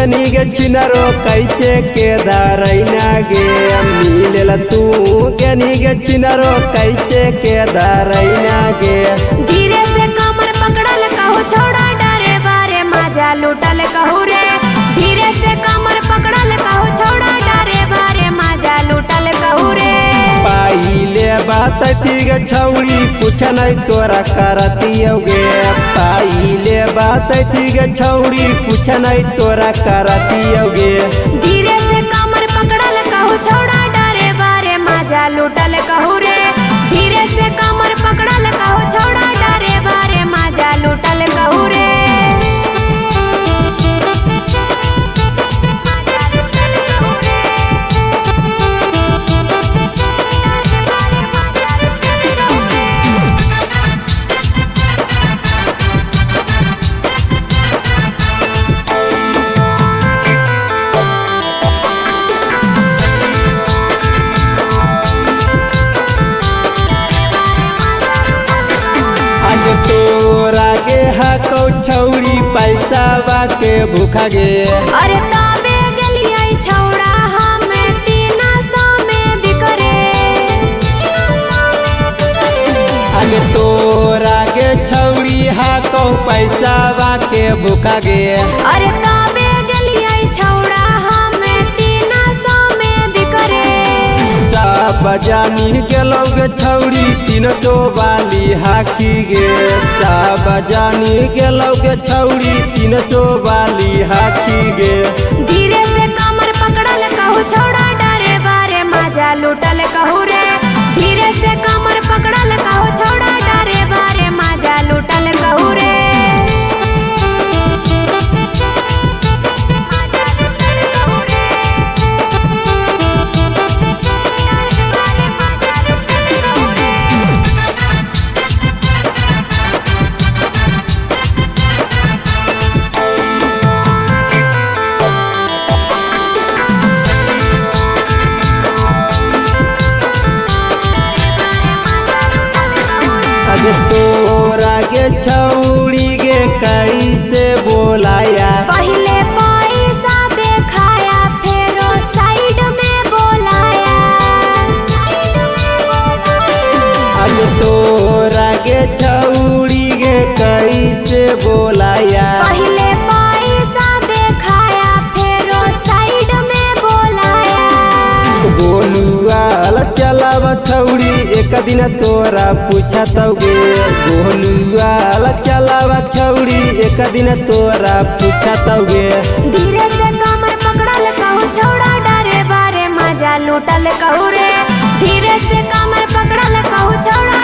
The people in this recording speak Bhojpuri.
जनी गे चिनरो कैसे के धरैना गे मिलेला तू जनी गे चिनरो कैसे के धरैना गे। धीरे से कमर पकड़ल कहू छोड़ा डरे बारे मजा लूटल कहू रे। धीरे से कमर पकड़ल कहू छोड़ा डरे बारे मजा लूटल कहू रे। पाइले बात ठीक छौड़ी कुछ नहीं तोरा करतियोगे। पाइले बात ठीक छौड़ी कुछ नहीं तोरा करतियोगे। धीरे से कमर पकड़ल कहू छोड़ा डरे बारे मजा लूटल कहू रे। धीरे से कमर पकड़ल कहू छोड़ा डरे बारे मजा लूटल कहू रे। तोरा गे हकौ छौड़ी पैसा बाके भूखा गे। अरे तबे गेलियै छौड़ा हमे 300 में बिकरे। अगे तोरा गे छौड़ी हकौ पैसा बाके भूखा गे। अरे तबे गेलियै छौड़ा हमे 300 में बिकरे। सब जानी गेलौ गे छौड़ी 300 वाली हाकी गे। सब जानी गेलौ गे छौड़ी 300 वाली हाकी गे। धीरे से कमर पकड़ल कहू छोड़ा डरे बारे मजा लूटल कहू रे। धीरे से कमर पकड़ल कहू छोड़ा डरे बारे मजा लूटल कहू रे। तोरा गे छौड़ी गे कैसे बोलाया। पहले पैसा देखाया फेरो साइड में बोलाया। अब तोरा गे छौड़ी गे कैसे बोलाया। पहले पैसा देखाया फेरो साइड में बोलाया। गोलुआ चलाव छौड़ी एक दिन तोरा पूछतौगे। गोलुआ चलाव छौड़ी एक दिन तोरा पूछतौगे। धीरे से कमर पकड़ल कहू छोड़ा डरे बारे मजा लूटल कहू रे। धीरे से कमर पकड़ल कहू छोड़ा